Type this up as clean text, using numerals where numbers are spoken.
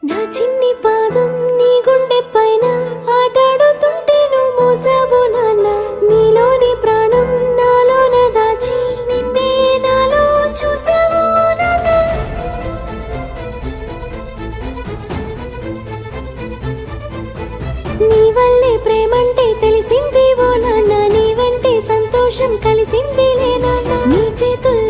నా చిన్ని పాదం నీ గుండె పైన ఆటాడుతుంటే నువ్వు మోసావు నాన్న. నీలోని ప్రాణం నాలోన దాచి నిన్నే నాలో చూసావు నాన్న. నీ వల్లే ప్రేమంటే తెలిసింది ఓ నాన్న. నీ వెంటే సంతోషం కలిసిందిలే నాన్న. నీ చేతుల్లో